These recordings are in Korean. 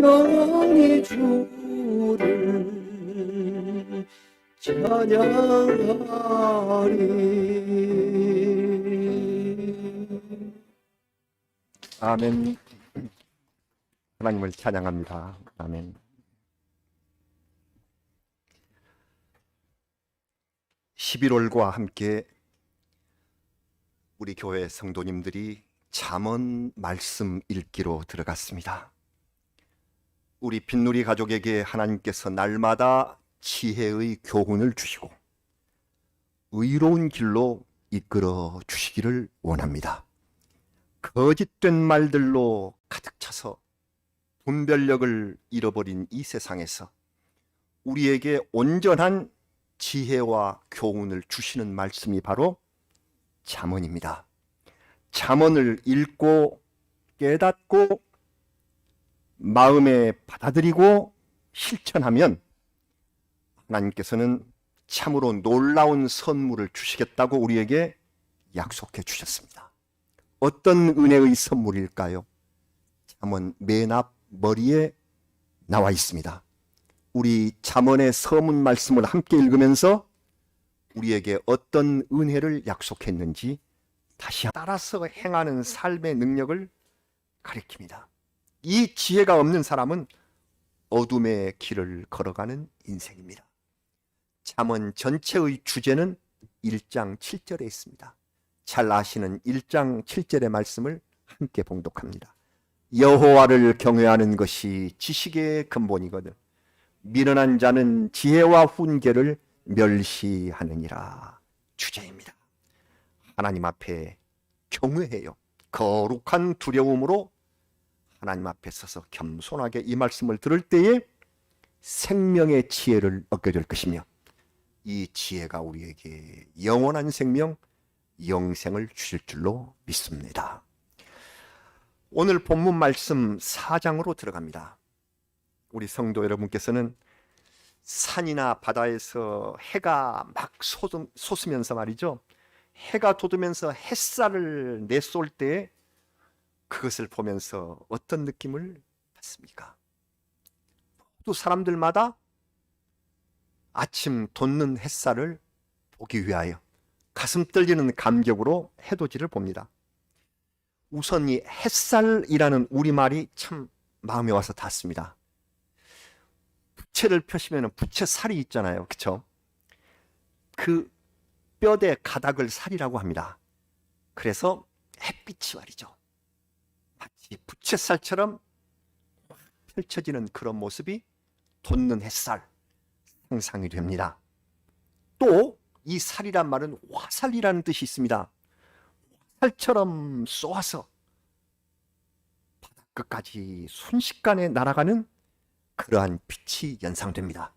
영원히 주를 찬양하리. 아멘. 하나님을 찬양합니다. 아멘. 11월과 함께 우리 교회 성도님들이 잠언 말씀 읽기로 들어갔습니다. 우리 빈누리 가족에게 하나님께서 날마다 지혜의 교훈을 주시고 의로운 길로 이끌어 주시기를 원합니다. 거짓된 말들로 가득 차서 분별력을 잃어버린 이 세상에서 우리에게 온전한 지혜와 교훈을 주시는 말씀이 바로 잠언입니다. 잠언을 읽고 깨닫고 마음에 받아들이고 실천하면 하나님께서는 참으로 놀라운 선물을 주시겠다고 우리에게 약속해 주셨습니다. 어떤 은혜의 선물일까요? 잠언 맨 앞 머리에 나와 있습니다. 우리 잠언의 서문 말씀을 함께 읽으면서 우리에게 어떤 은혜를 약속했는지 다시 따라서 행하는 삶의 능력을 가리킵니다. 이 지혜가 없는 사람은 어둠의 길을 걸어가는 인생입니다. 잠언 전체의 주제는 1장 7절에 있습니다. 잘 아시는 1장 7절의 말씀을 함께 봉독합니다. 여호와를 경외하는 것이 지식의 근본이거든 미련한 자는 지혜와 훈계를 멸시하느니라. 주제입니다. 하나님 앞에 경외해요. 거룩한 두려움으로 하나님 앞에 서서 겸손하게 이 말씀을 들을 때에 생명의 지혜를 얻게 될 것이며 이 지혜가 우리에게 영원한 생명, 영생을 주실 줄로 믿습니다. 오늘 본문 말씀 4장으로 들어갑니다. 우리 성도 여러분께서는 산이나 바다에서 해가 막 솟으면서 말이죠. 해가 돋으면서 햇살을 내쏠 때 그것을 보면서 어떤 느낌을 받습니까? 모두 사람들마다 아침 돋는 햇살을 보기 위하여 가슴 떨리는 감격으로 해돋이를 봅니다. 우선 이 햇살이라는 우리말이 참 마음에 와서 닿습니다. 부채를 펴시면 부채살이 있잖아요. 그렇죠? 그 뼈대 가닥을 살이라고 합니다. 그래서 햇빛이 말이죠. 마치 부채살처럼 펼쳐지는 그런 모습이 돋는 햇살 상상이 됩니다. 또 이 살이란 말은 화살이라는 뜻이 있습니다. 화살처럼 쏘아서 바닷끝까지 순식간에 날아가는 그러한 빛이 연상됩니다.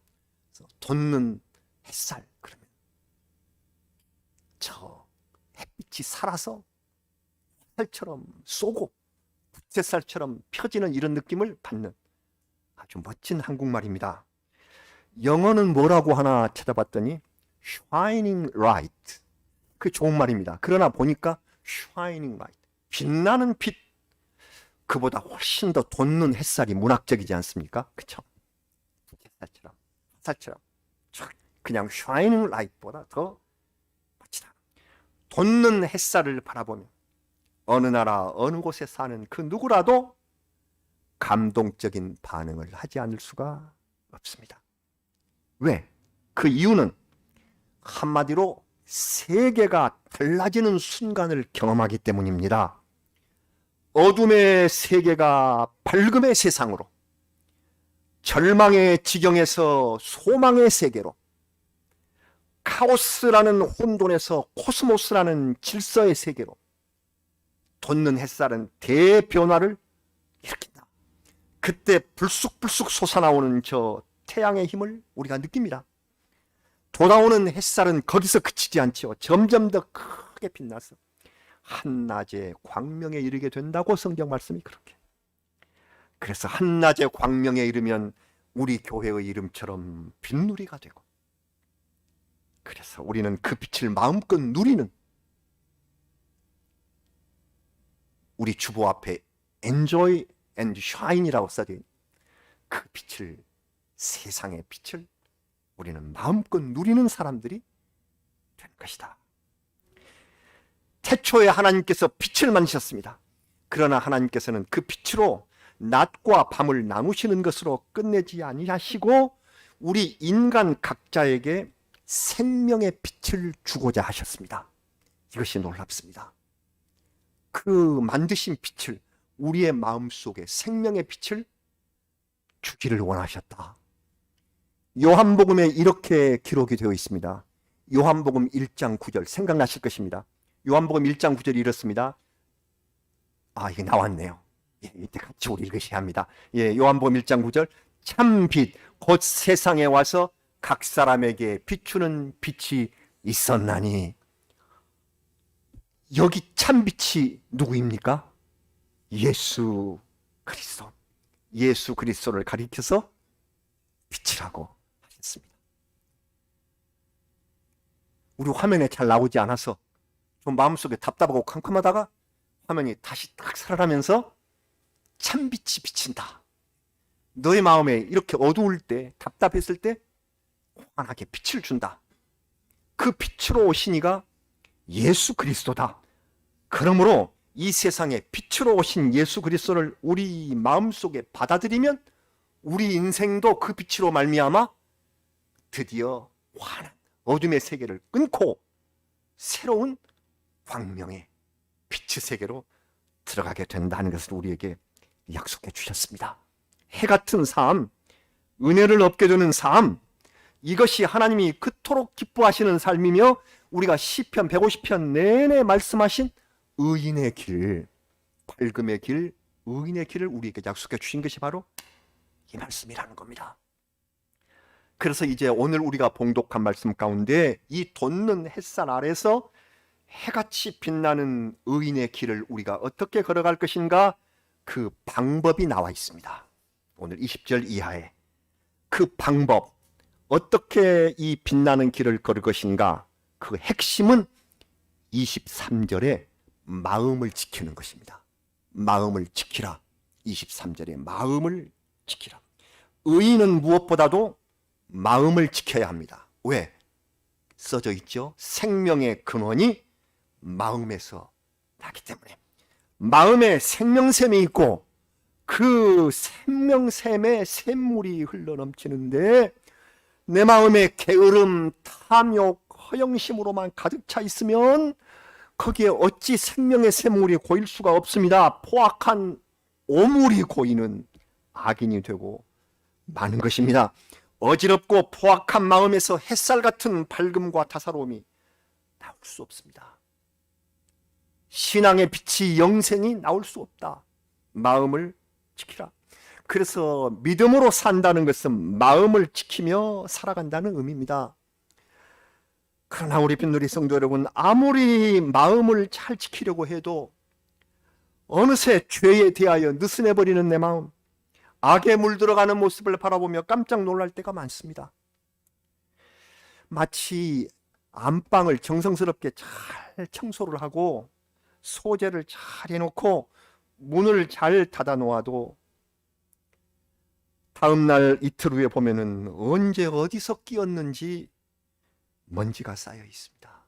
그래서 돋는 햇살, 그러면 저 햇빛이 살아서 화살처럼 쏘고 부채살처럼 펴지는 이런 느낌을 받는 아주 멋진 한국말입니다. 영어는 뭐라고 하나 찾아봤더니 shining light, 그게 좋은 말입니다. 그러나 보니까 shining light, 빛나는 빛, 그보다 훨씬 더 돋는 햇살이 문학적이지 않습니까? 그렇죠? 햇살처럼, 화살처럼 그냥 shining light보다 더 멋지다. 돋는 햇살을 바라보면 어느 나라 어느 곳에 사는 그 누구라도 감동적인 반응을 하지 않을 수가 없습니다. 왜? 그 이유는 한마디로 세계가 달라지는 순간을 경험하기 때문입니다. 어둠의 세계가 밝음의 세상으로, 절망의 지경에서 소망의 세계로, 카오스라는 혼돈에서 코스모스라는 질서의 세계로 돋는 햇살은 대변화를 일으킨다. 그때 불쑥불쑥 솟아나오는 저 태양의 힘을 우리가 느낍니다. 돋아오는 햇살은 거기서 그치지 않죠. 점점 더 크게 빛나서 한낮의 광명에 이르게 된다고 성경 말씀이 그렇게. 그래서 한낮의 광명에 이르면 우리 교회의 이름처럼 빈누리가 되고, 그래서 우리는 그 빛을 마음껏 누리는, 우리 주보 앞에 enjoy and shine이라고 써져 있는, 그 빛을, 세상의 빛을 우리는 마음껏 누리는 사람들이 된 것이다. 태초에 하나님께서 빛을 만드셨습니다. 그러나 하나님께서는 그 빛으로 낮과 밤을 나누시는 것으로 끝내지 아니하시고 우리 인간 각자에게 생명의 빛을 주고자 하셨습니다. 이것이 놀랍습니다. 그 만드신 빛을, 우리의 마음속에 생명의 빛을 주기를 원하셨다. 요한복음에 이렇게 기록이 되어 있습니다. 요한복음 1장 9절 생각나실 것입니다. 요한복음 1장 9절이 이렇습니다. 이게 나왔네요. 이때 같이 우리 읽으셔야 합니다. 요한복음 1장 9절 참 빛 곧 세상에 와서 각 사람에게 비추는 빛이 있었나니. 여기 참 빛이 누구입니까? 예수 그리스도. 예수 그리스도를 가리켜서 빛이라고 하셨습니다. 우리 화면에 잘 나오지 않아서 좀 마음속에 답답하고 캄캄하다가 화면이 다시 딱 살아나면서 참빛이 비친다. 너의 마음에 이렇게 어두울 때, 답답했을 때 환하게 빛을 준다. 그 빛으로 오신 이가 예수 그리스도다. 그러므로 이 세상에 빛으로 오신 예수 그리스도를 우리 마음속에 받아들이면 우리 인생도 그 빛으로 말미암아 드디어 환한 어둠의 세계를 끊고 새로운 광명의 빛의 세계로 들어가게 된다는 것을 우리에게 약속해 주셨습니다. 해 같은 삶, 은혜를 얻게 되는 삶, 이것이 하나님이 그토록 기뻐하시는 삶이며 우리가 시편 150편 내내 말씀하신 의인의 길, 밝음의 길, 의인의 길을 우리에게 약속해 주신 것이 바로 이 말씀이라는 겁니다. 그래서 이제 오늘 우리가 봉독한 말씀 가운데 이 돋는 햇살 아래서 해같이 빛나는 의인의 길을 우리가 어떻게 걸어갈 것인가, 그 방법이 나와 있습니다. 오늘 20절 이하에 그 방법, 어떻게 이 빛나는 길을 걸을 것인가, 그 핵심은 23절에 마음을 지키는 것입니다. 마음을 지키라. 23절에 마음을 지키라. 의인은 무엇보다도 마음을 지켜야 합니다. 왜? 써져 있죠. 생명의 근원이 마음에서 나기 때문에. 마음에 생명샘이 있고 그 생명샘에 샘물이 흘러넘치는데 내 마음에 게으름, 탐욕, 허영심으로만 가득 차 있으면 거기에 어찌 생명의 샘물이 고일 수가 없습니다. 포악한 오물이 고이는 악인이 되고 마는 것입니다. 어지럽고 포악한 마음에서 햇살 같은 밝음과 다사로움이 나올 수 없습니다. 신앙의 빛이 영생이 나올 수 없다. 마음을 지키라. 그래서 믿음으로 산다는 것은 마음을 지키며 살아간다는 의미입니다. 그러나 우리 빛누리 성도 여러분, 아무리 마음을 잘 지키려고 해도 어느새 죄에 대하여 느슨해버리는 내 마음, 악에 물들어가는 모습을 바라보며 깜짝 놀랄 때가 많습니다. 마치 안방을 정성스럽게 잘 청소를 하고 소재를 잘 해놓고 문을 잘 닫아 놓아도 다음날 이틀 후에 보면은 언제 어디서 끼었는지 먼지가 쌓여 있습니다.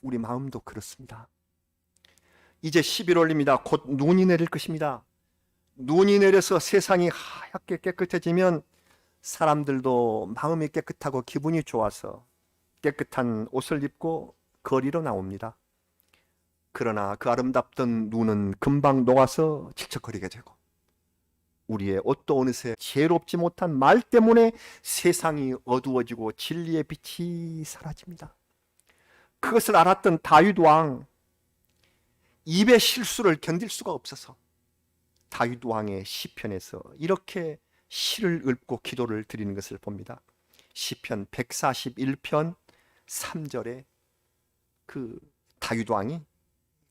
우리 마음도 그렇습니다. 이제 11월입니다. 곧 눈이 내릴 것입니다. 눈이 내려서 세상이 하얗게 깨끗해지면 사람들도 마음이 깨끗하고 기분이 좋아서 깨끗한 옷을 입고 거리로 나옵니다. 그러나 그 아름답던 눈은 금방 녹아서 질척거리게 되고 우리의 옷도 어느새 지혜롭지 못한 말 때문에 세상이 어두워지고 진리의 빛이 사라집니다. 그것을 알았던 다윗 왕, 입의 실수를 견딜 수가 없어서 다윗 왕의 시편에서 이렇게 시를 읊고 기도를 드리는 것을 봅니다. 시편 141편 3절에 그 다윗 왕이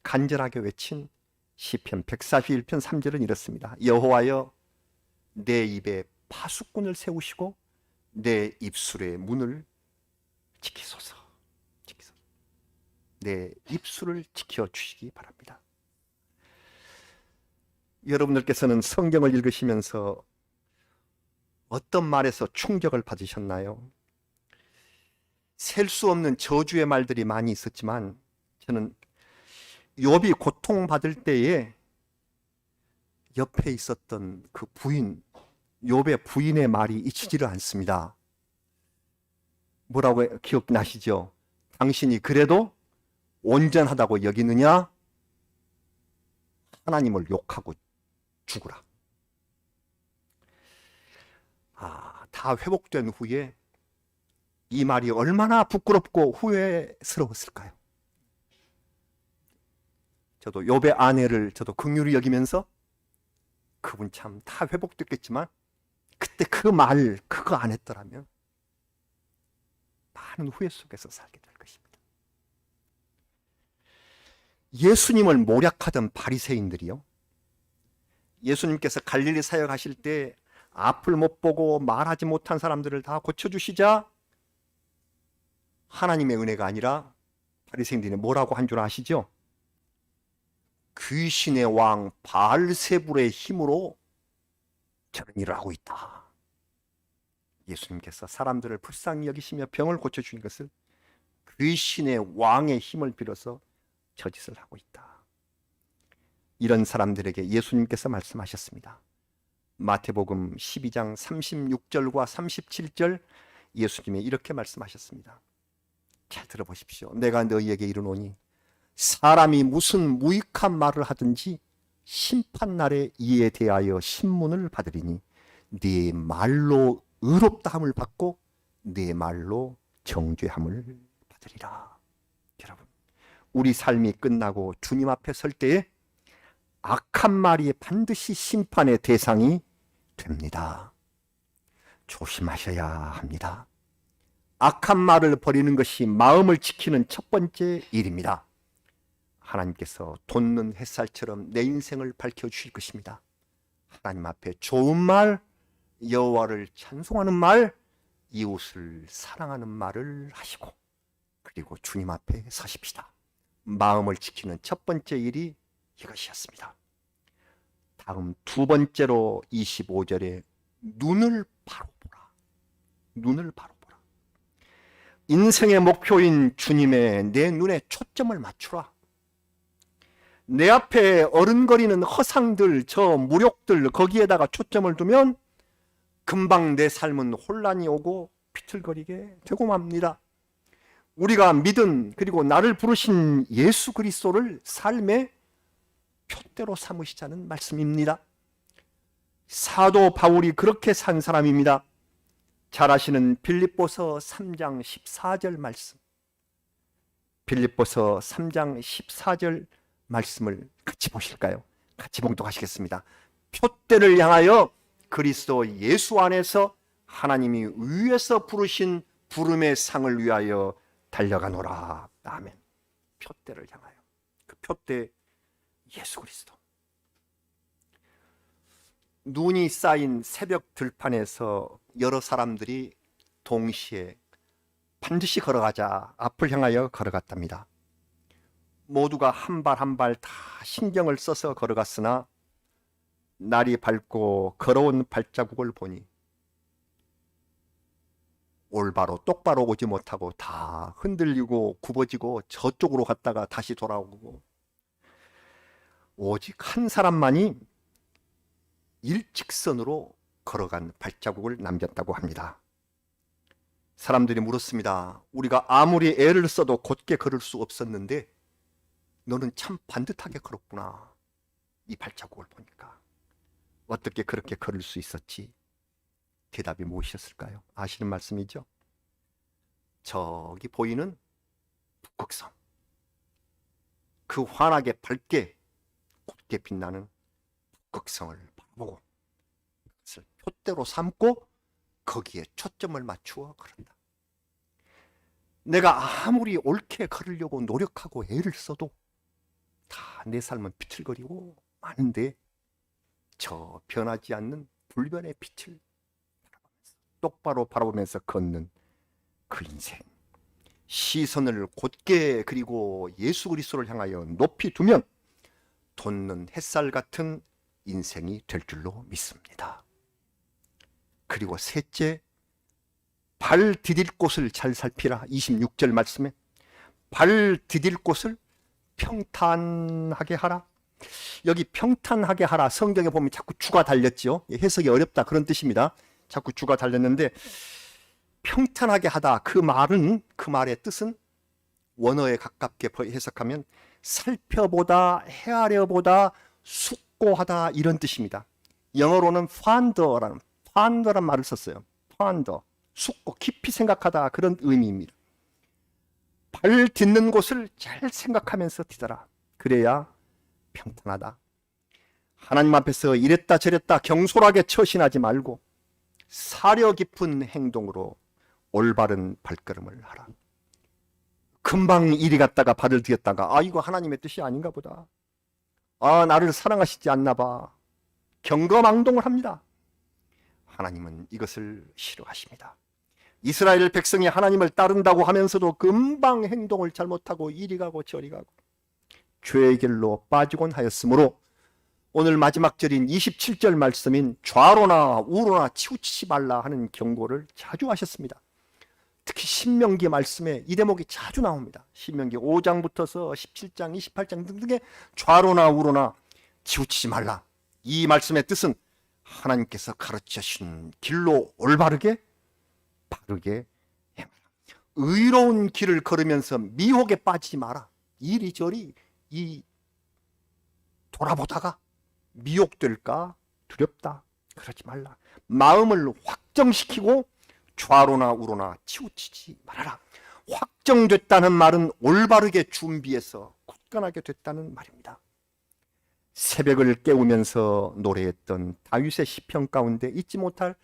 간절하게 외친 시편 141편 3절은 이렇습니다. 여호와여, 내 입에 파수꾼을 세우시고 내 입술의 문을 지키소서. 내 입술을 지켜주시기 바랍니다. 여러분들께서는 성경을 읽으시면서 어떤 말에서 충격을 받으셨나요? 셀 수 없는 저주의 말들이 많이 있었지만 저는 욥이 고통받을 때에 옆에 있었던 그 부인, 욥의 부인의 말이 잊히지를 않습니다. 뭐라고 기억나시죠? 당신이 그래도 온전하다고 여기느냐? 하나님을 욕하고 죽으라. 다 회복된 후에 이 말이 얼마나 부끄럽고 후회스러웠을까요? 저도 욥의 아내를 저도 긍휼히 여기면서 그분 참 다 회복됐겠지만 그때 그 말 그거 안 했더라면 많은 후회 속에서 살게 될 것입니다. 예수님을 모략하던 바리새인들이요, 예수님께서 갈릴리 사역하실 때 앞을 못 보고 말하지 못한 사람들을 다 고쳐주시자 하나님의 은혜가 아니라 바리새인들이 뭐라고 한 줄 아시죠? 귀신의 왕 바알세불의 힘으로 저런 일을 하고 있다. 예수님께서 사람들을 불쌍히 여기시며 병을 고쳐주신 것을 귀신의 왕의 힘을 빌어서 저짓을 하고 있다. 이런 사람들에게 예수님께서 말씀하셨습니다. 마태복음 12장 36절과 37절 예수님이 이렇게 말씀하셨습니다. 잘 들어보십시오. 내가 너희에게 이르노니 사람이 무슨 무익한 말을 하든지 심판날에 이에 대하여 신문을 받으리니 네 말로 의롭다함을 받고 네 말로 정죄함을 받으리라. 여러분, 우리 삶이 끝나고 주님 앞에 설 때에 악한 말이 반드시 심판의 대상이 됩니다. 조심하셔야 합니다. 악한 말을 버리는 것이 마음을 지키는 첫 번째 일입니다. 하나님께서 돋는 햇살처럼 내 인생을 밝혀주실 것입니다. 하나님 앞에 좋은 말, 여호와를 찬송하는 말, 이웃을 사랑하는 말을 하시고 그리고 주님 앞에 서십시다. 마음을 지키는 첫 번째 일이 이것이었습니다. 다음 두 번째로 25절에 눈을 바로 보라. 눈을 바로 보라. 인생의 목표인 주님의 내 눈에 초점을 맞추라. 내 앞에 어른거리는 허상들, 저 무력들 거기에다가 초점을 두면 금방 내 삶은 혼란이 오고 비틀거리게 되고 맙니다. 우리가 믿은 그리고 나를 부르신 예수 그리스도를 삶의 표대로 삼으시자는 말씀입니다. 사도 바울이 그렇게 산 사람입니다. 잘 아시는 빌립보서 3장 14절 말씀. 빌립보서 3장 14절 말씀을 같이 보실까요? 같이 봉독하시겠습니다. 표대를 향하여 그리스도 예수 안에서 하나님이 위에서 부르신 부름의 상을 위하여 달려가노라. 아멘. 표대를 향하여. 그 표대 예수 그리스도. 눈이 쌓인 새벽 들판에서 여러 사람들이 동시에 반드시 걸어가자 앞을 향하여 걸어갔답니다. 모두가 한 발 한 발 다 신경을 써서 걸어갔으나 날이 밝고 걸어온 발자국을 보니 올바로 똑바로 오지 못하고 다 흔들리고 굽어지고 저쪽으로 갔다가 다시 돌아오고 오직 한 사람만이 일직선으로 걸어간 발자국을 남겼다고 합니다. 사람들이 물었습니다. 우리가 아무리 애를 써도 곧게 걸을 수 없었는데 너는 참 반듯하게 걸었구나. 이 발자국을 보니까. 어떻게 그렇게 걸을 수 있었지? 대답이 무엇이었을까요? 아시는 말씀이죠? 저기 보이는 북극성. 그 환하게 밝게 곧게 빛나는 북극성을 바라보고 그것을 표대로 삼고 거기에 초점을 맞추어 걸었다. 내가 아무리 옳게 걸으려고 노력하고 애를 써도 다 내 삶은 비틀거리고 마는데 저 변하지 않는 불변의 빛을 바라보면서 똑바로 바라보면서 걷는 그 인생. 시선을 곧게 그리고 예수 그리스도를 향하여 높이 두면 돋는 햇살 같은 인생이 될 줄로 믿습니다. 그리고 셋째, 발 디딜 곳을 잘 살피라. 26절 말씀에 발 디딜 곳을 평탄하게 하라. 여기 평탄하게 하라, 성경에 보면 자꾸 주가 달렸죠. 해석이 어렵다 그런 뜻입니다. 자꾸 주가 달렸는데 평탄하게 하다, 그 말의 뜻은 원어에 가깝게 해석하면 살펴보다, 헤아려보다, 숙고하다 이런 뜻입니다. 영어로는 ponder라는 말을 썼어요. ponder, 숙고, 깊이 생각하다 그런 의미입니다. 발 딛는 곳을 잘 생각하면서 디뎌라. 그래야 평탄하다. 하나님 앞에서 이랬다 저랬다 경솔하게 처신하지 말고 사려 깊은 행동으로 올바른 발걸음을 하라. 금방 이리 갔다가 발을 디뎠다가 이거 하나님의 뜻이 아닌가 보다. 나를 사랑하시지 않나 봐. 경거망동을 합니다. 하나님은 이것을 싫어하십니다. 이스라엘 백성이 하나님을 따른다고 하면서도 금방 행동을 잘못하고 이리 가고 저리 가고 죄의 길로 빠지곤 하였으므로 오늘 마지막 절인 27절 말씀인 좌로나 우로나 치우치지 말라 하는 경고를 자주 하셨습니다. 특히 신명기 말씀에 이 대목이 자주 나옵니다. 신명기 5장부터서 17장, 28장 등등의 좌로나 우로나 치우치지 말라. 이 말씀의 뜻은 하나님께서 가르쳐 주신 길로 올바르게 바르게 행하라. 의로운 길을 걸으면서 미혹에 빠지지 마라. 이리저리 돌아보다가 미혹될까 두렵다. 그러지 말라. 마음을 확정시키고 좌로나 우로나 치우치지 말아라. 확정됐다는 말은 올바르게 준비해서 굳건하게 됐다는 말입니다. 새벽을 깨우면서 노래했던 다윗의 시편 가운데 잊지 못할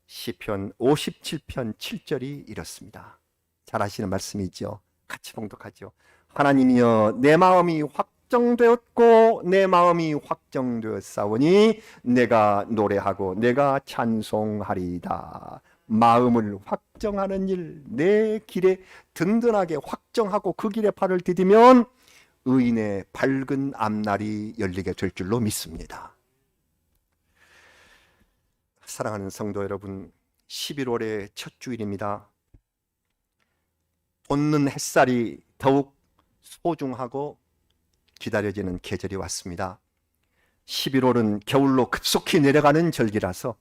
시편 57편 7절이 이렇습니다. 잘 아시는 말씀이죠. 같이 봉독하죠. 하나님이여, 내 마음이 확정되었고 내 마음이 확정되었사오니 내가 노래하고 내가 찬송하리이다. 마음을 확정하는 일, 내 길에 든든하게 확정하고 그 길에 발을 디디면 의인의 밝은 앞날이 열리게 될 줄로 믿습니다. 사랑하는 성도 여러분, 11월의 첫 주일입니다. 돋는 햇살이 더욱 소중하고 기다려지는 계절이 왔습니다. 11월은 겨울로 급속히 내려가는 절기라서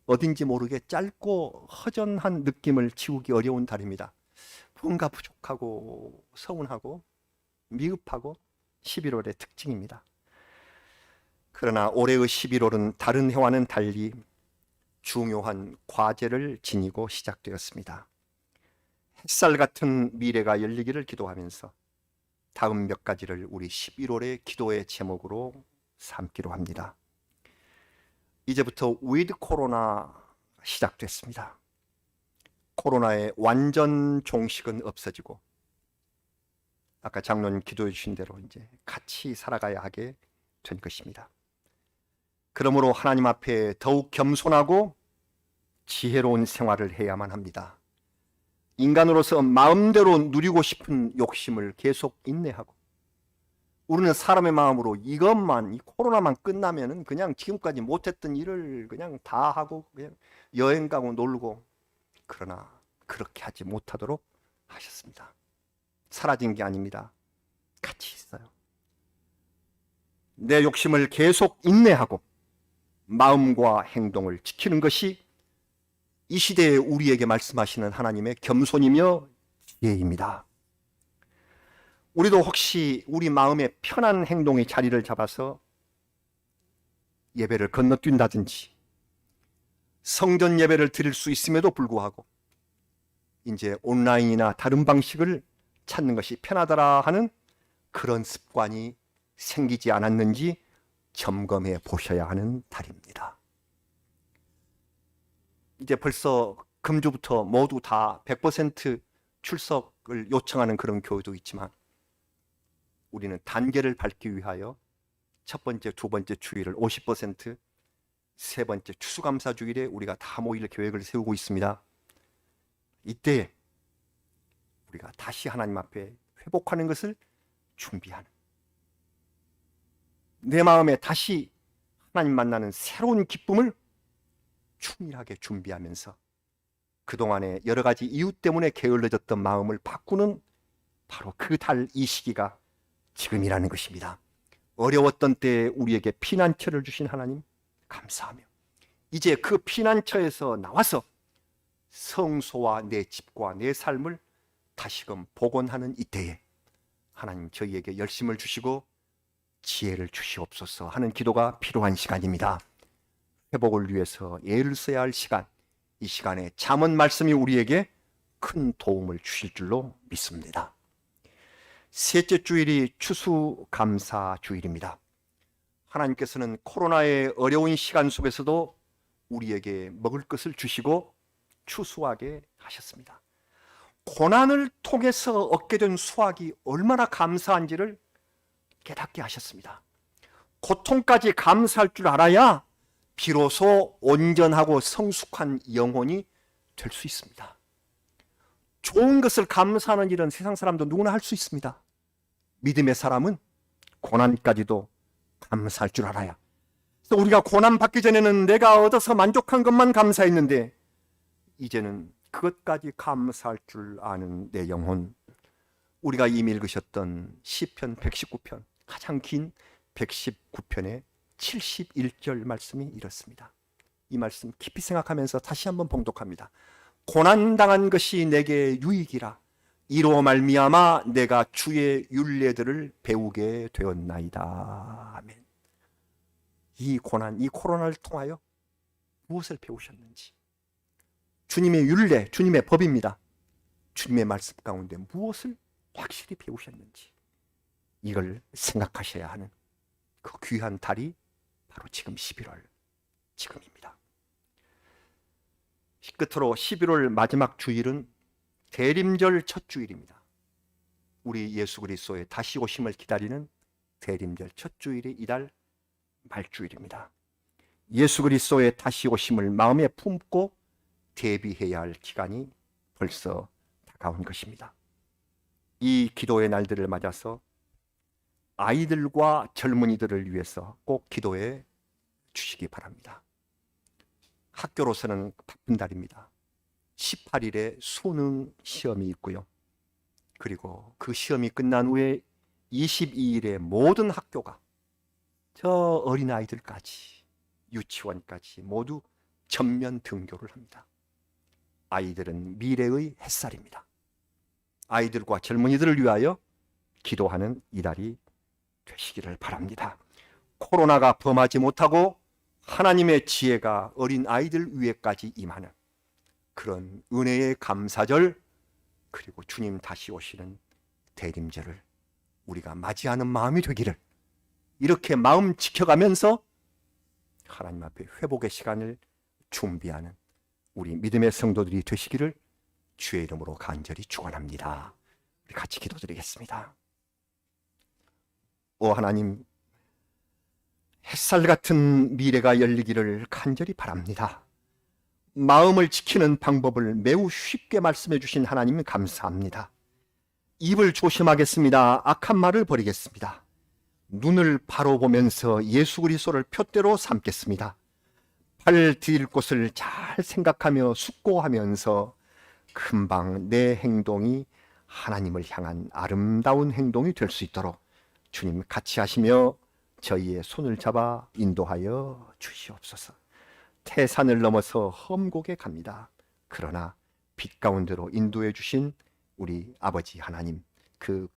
어딘지 모르게 짧고 허전한 느낌을 지우기 어려운 달입니다. 뭔가 부족하고 서운하고 미흡하고 11월의 특징입니다. 그러나 올해의 11월은 다른 해와는 달리 중요한 과제를 지니고 시작되었습니다. 햇살 같은 미래가 열리기를 기도하면서 다음 몇 가지를 우리 11월의 기도의 제목으로 삼기로 합니다. 이제부터 위드 코로나 시작됐습니다. 코로나의 완전 종식은 없어지고 아까 장로님 기도해 주신 대로 이제 같이 살아가야 하게 된 것입니다. 그러므로 하나님 앞에 더욱 겸손하고 지혜로운 생활을 해야만 합니다. 인간으로서 마음대로 누리고 싶은 욕심을 계속 인내하고, 우리는 사람의 마음으로 이 코로나만 끝나면은 그냥 지금까지 못했던 일을 그냥 다 하고 그냥 여행 가고 놀고, 그러나 그렇게 하지 못하도록 하셨습니다. 사라진 게 아닙니다. 같이 있어요. 내 욕심을 계속 인내하고 마음과 행동을 지키는 것이 이 시대에 우리에게 말씀하시는 하나님의 겸손이며 지혜입니다. 우리도 혹시 우리 마음의 편한 행동이 자리를 잡아서 예배를 건너뛴다든지 성전 예배를 드릴 수 있음에도 불구하고 이제 온라인이나 다른 방식을 찾는 것이 편하더라 하는 그런 습관이 생기지 않았는지 점검해 보셔야 하는 달입니다. 이제 벌써 금주부터 모두 다 100% 출석을 요청하는 그런 교회도 있지만 우리는 단계를 밟기 위하여 첫 번째, 두 번째 주일을 50%, 세 번째 추수감사 주일에 우리가 다 모일 계획을 세우고 있습니다. 이때 우리가 다시 하나님 앞에 회복하는 것을 준비하는, 내 마음에 다시 하나님 만나는 새로운 기쁨을 충실하게 준비하면서 그동안의 여러 가지 이유 때문에 게을러졌던 마음을 바꾸는 바로 그 달, 이 시기가 지금이라는 것입니다. 어려웠던 때에 우리에게 피난처를 주신 하나님 감사하며 이제 그 피난처에서 나와서 성소와 내 집과 내 삶을 다시금 복원하는 이때에 하나님 저희에게 열심을 주시고 지혜를 주시옵소서 하는 기도가 필요한 시간입니다. 회복을 위해서 애를 써야 할 시간, 이 시간에 잠언 말씀이 우리에게 큰 도움을 주실 줄로 믿습니다. 셋째 주일이 추수감사 주일입니다. 하나님께서는 코로나의 어려운 시간 속에서도 우리에게 먹을 것을 주시고 추수하게 하셨습니다. 고난을 통해서 얻게 된 수확이 얼마나 감사한지를 깨닫게 하셨습니다. 고통까지 감사할 줄 알아야 비로소 온전하고 성숙한 영혼이 될 수 있습니다. 좋은 것을 감사하는 일은 세상 사람도 누구나 할 수 있습니다. 믿음의 사람은 고난까지도 감사할 줄 알아야. 그래서 우리가 고난 받기 전에는 내가 얻어서 만족한 것만 감사했는데 이제는 그것까지 감사할 줄 아는 내 영혼. 우리가 이미 읽으셨던 시편 119편, 가장 긴 119편의 71절 말씀이 이렇습니다. 이 말씀 깊이 생각하면서 다시 한번 봉독합니다. 고난당한 것이 내게 유익이라 이로 말미암아 내가 주의 율례들을 배우게 되었나이다. 아멘. 이 고난, 이 코로나를 통하여 무엇을 배우셨는지, 주님의 율례, 주님의 법입니다. 주님의 말씀 가운데 무엇을 확실히 배우셨는지 이걸 생각하셔야 하는 그 귀한 달이 바로 지금 11월 지금입니다. 끝으로 11월 마지막 주일은 대림절 첫 주일입니다. 우리 예수 그리스도의 다시 오심을 기다리는 대림절 첫 주일이 이달 말주일입니다. 예수 그리스도의 다시 오심을 마음에 품고 대비해야 할 기간이 벌써 다가온 것입니다. 이 기도의 날들을 맞아서 아이들과 젊은이들을 위해서 꼭 기도해 주시기 바랍니다. 학교로서는 바쁜 달입니다. 18일에 수능 시험이 있고요. 그리고 그 시험이 끝난 후에 22일에 모든 학교가 저 어린아이들까지 유치원까지 모두 전면 등교를 합니다. 아이들은 미래의 햇살입니다. 아이들과 젊은이들을 위하여 기도하는 이달이 되시기를 바랍니다. 코로나가 범하지 못하고 하나님의 지혜가 어린 아이들 위에까지 임하는 그런 은혜의 감사절, 그리고 주님 다시 오시는 대림절을 우리가 맞이하는 마음이 되기를, 이렇게 마음 지켜가면서 하나님 앞에 회복의 시간을 준비하는 우리 믿음의 성도들이 되시기를 주의 이름으로 간절히 축원합니다. 우리 같이 기도드리겠습니다. 오 하나님, 햇살 같은 미래가 열리기를 간절히 바랍니다. 마음을 지키는 방법을 매우 쉽게 말씀해 주신 하나님 감사합니다. 입을 조심하겠습니다. 악한 말을 버리겠습니다. 눈을 바로 보면서 예수 그리스도를 표대로 삼겠습니다. 발 디딜 곳을 잘 생각하며 숙고하면서 금방 내 행동이 하나님을 향한 아름다운 행동이 될 수 있도록 주님 같이 하시며 저희의 손을 잡아 인도하여 주시옵소서. 태산을 넘어서 험곡에 갑니다. 그러나 빛 가운데로 인도해 주신 우리 아버지 하나님, 그